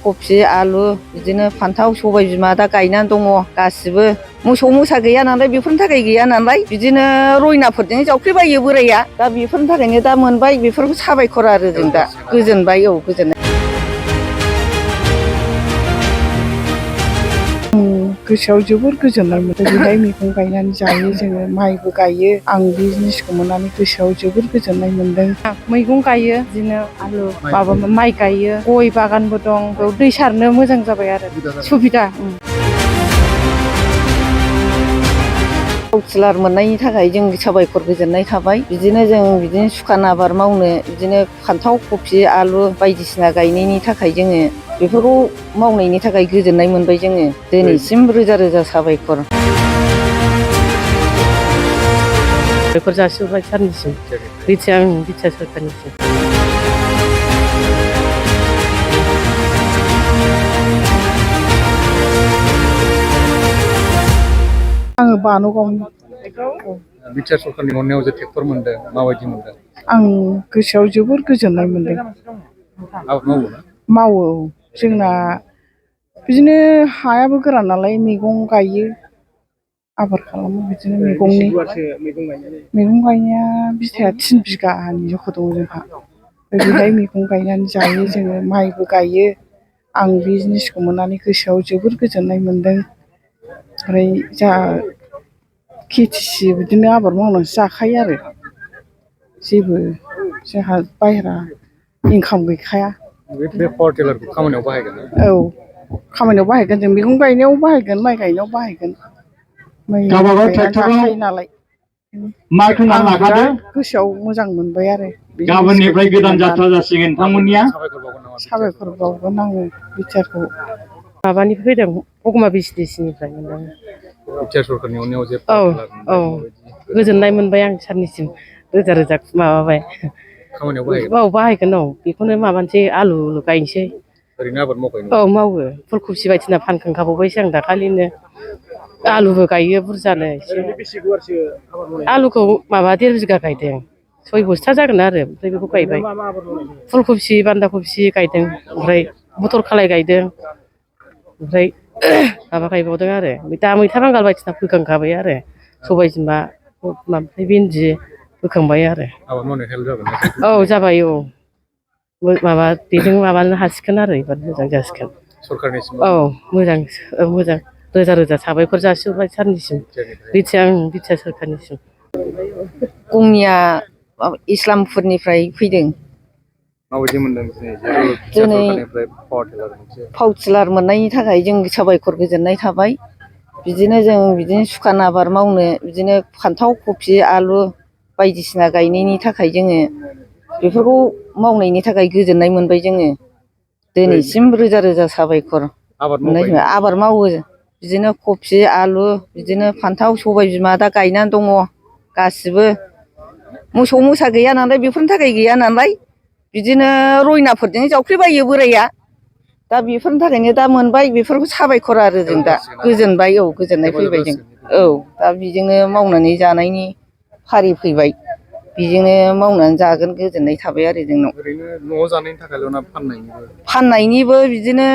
कफि आलु बिदिनो फान्थाव सबाय बिमा दा गायनानै दङ गासिबो मोसौ मोसा गैया नालाय बेफोरनि थाखाय गैया नालाय बिदिनो रयनाफोरजों जावफ्लेबायो बोराया दा बेफोरनि थाखायनो दा मोनबाय बेफोरखौ साबायखर आरो जों दा गोजोनबाय गोजोननाय गोसोआव जोबोर गोजोननाय मोनो बेहाय मैगं गायनानै जायो जोङो माइबो गायो आं बे जिनिसखौ मोननानै गोसोआव जोबोर गोजोननाय मोनदों मैगं गायो बिदिनो आलु माइ गायो गय बागानबो दं बेयाव दै सारनो मोजां जाबाय आरो सुबिदा काउन्सिलर मोननायनि थाखाय जों साबायखर गोजोननाय थाबाय बिदिनो जों बिदिनो सुखान आबाद मावनो बिदिनो फान्थाव कफि आलु बायदिसिना गायनायनि थाखाय जोङो बेफोरखौ मावनायनि थाखाय गोजोननाय मोनबाय जोङो दिनैसिम रोजा रोजा साबायखर जासिहरबाय सारनिसिम बिटिआर सोरखारनिसिम आङो बानगावनि बिटिआर सरकारनि अननायाव जे ट्रेक्टर मोनदों माबायदि मोनदों आं गोसोआव जोबोर गोजोननाय मोनदों आबाद मावो ना मावो जोंना बिदिनो हायाबो गोरान नालाय मैगं गायो आबाद खालामो बिदिनो मैगंनि मैगं गायनाया बिथाया 3 बिगानि जख' दं जोंहा बेहाय मैगं गायनानै जायो जोङो माइबो गायो आं बे जिनिसखौ मोननानै गोसोआव जोबोर गोजोननाय मोनदों ओमफ्राय जोंहा खेथि बिदिनो आबाद मावनानैसो जाखायो आरो जेबो जोंहा बाहेरा इनकाम गैखाया बे पावार टिलारखौ खामानियाव बाहायगोन खामानियाव बाहायगोन जों मैगं गायनायाव बाहायगोन माइ गायनायाव बाहायगोन माइ गायनानै जाखायो नालाय आं बिराद गोसोआव मोजां मोनबाय आरो गाबोननिफ्राय गोदान जात्रा जासिगोन नोंथांमोननिया साबायखर बावगोन आङो बिटिआरखौ माबानिफ्राय फैदों अगमा बिसनिफ्राय मोनदों बिटिआर सरकारनि अननायाव जे गोजोननाय मोनबाय आं सारनिसिम रोजा रोजा माबाबाय खामानियाव बाहायगोन बेखौनो माबानोसै आलु गायनोसै ओरैनो आबाद मावखायो मावो फुलकबि बायदिसिना फानखांखाबावबायसो आं दाखालिनो आलुबो गायो बुरजानो आलुखौ माबा 1.5 बिगा गायदों 6 बस्था जागोन आरो ओमफ्राय बेखौ गायबाय फुलकबि बान्दा कबि गायदों ओमफ्राय मटर खालाय गायदों ओमफ्राय माबा गायबावदों आरो दा मैथा बांगाल बायदिसिना फोखांखाबाय आरो सबाय बिमा ओमफ्राय भिन्दि फोखांबाय आरो आबाद मावनो हेल्प जाबाय जाबाय माबा बेजों माबानो हासिगोन आरो एबार मोजां जासिगोन सरकारनिसिम मोजां रोजा रोजा साबायखर जासिहरबाय सारनिसिम बिटिआर सोरखारनिसिम गंनिया इस्लामपुरनिफ्राय फैदों माबायदि मोनदों दिनै पावार टिलार मोननायनि थाखाय जों साबायखर गोजोननाय थाबाय बिदिनो जों बिदिनो सुखान आबाद मावनो बिदिनो फान्थाव कफि आलु बायदिसिना गायनायनि थाखाय जोङो बेफोरखौ मावनायनि थाखाय गोजोननाय मोनबाय जोङो दिनैसिम रोजा रोजा साबायखर आबाद मावो बिदिनो कफि आलु बिदिनो फान्थाव सबाय बिमा दा गायनानै दङ गासिबो मोसौ मोसा गैया नालाय बेफोरनि थाखाय गैया नालाय बिदिनो रयनाफोरजों जावफ्लेबायो बोराया दा बेफोरनि थाखायनो दा मोनबाय बेफोरखौ साबायखर आरो जों दा गोजोनबाय गोजोननाय फैबाय जों दा बेजोंनो मावनानै जानायनि फारि फैबाय बेजोंनो मावनानै जागोन गोजोननाय थाबाय आरो जोंनाव ओरैनो न'आव जानायनि थाखायल' ना फाननायनिबो बिदिनो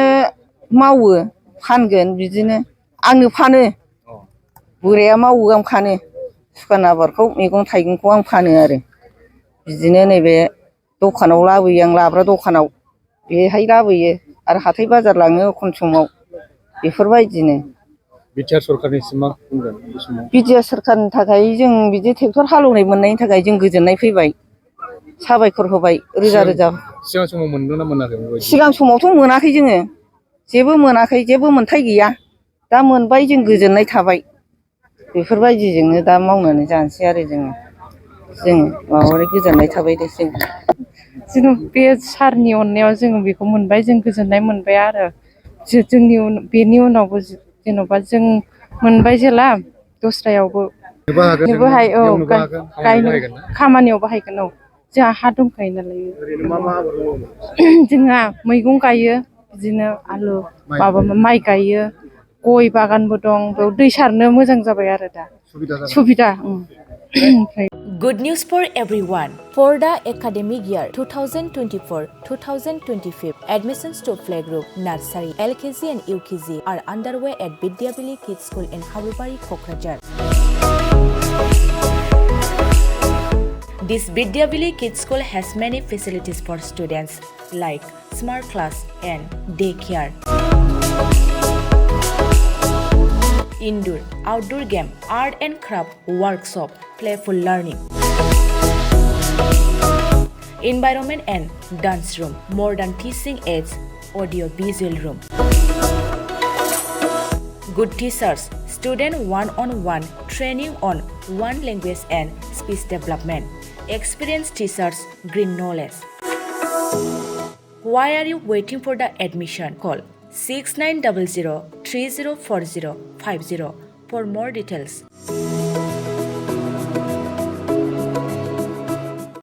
मावो फानगोन बिदिनो आंनो फानो बोराया मावो आं फानो सुखान आबादखौ मैगं थाइगंखौ आं फानो आरो बिदिनो नैबे दखानाव लाबोयो आं लाब्रा दखानाव बेहाय लाबोयो आरो हाथाय बाजार लाङो एखन समाव बेफोरबायदिनो बिटिआर सरकारनिसिम मा बुंगोन बे समाव बिटिआर सरकारनि थाखाय जों बिदि ट्रेक्टर हालेवनाय मोननायनि थाखाय जों गोजोननाय फैबाय साबायखर होबाय रोजा रोजा सिगां समाव मोनदों ना मोनाखै सिगां समावथ' मोनाखै जोङो जेबो मोनाखै जेबो मोनथाय गैया दा मोनबाय जों गोजोननाय थाबाय बेफोरबायदिजोंनो दा मावनानै जानोसै आरो जों माबानानै गोजोननाय थाबाय दे जों बे सारनि अननायाव जोङो बेखौ मोनबाय जों गोजोननाय मोनबाय आरो बेनि उनावबो जेन'बा जों मोनबाय जेला दस्रायावबो गायनो खामानियाव बाहायगोन जोंहा हा दंखायो नालाय जोंहा मैगं गायो बिदिनो आलु माइ गायो गय बागानबो दं बेयाव दै सारनो मोजां जाबाय आरो दा सुबिदा ओमफ्राय Good news for everyone. For the academic year 2024-2025, admissions to playgroup, nursery, LKG and UKG are underway at Vidyavili Kids School in Habubari, Kokrajhar. This Vidyavili Kids School has many facilities for students like smart class and daycare, indoor, outdoor game, art and craft workshop, playful learning, environment and dance room, modern teaching aids, audio-visual room, good teachers, student one-on-one training on one language and speech development, experienced teachers, green knowledge. Why are you waiting for the admission? Call 6900 304050 for more details.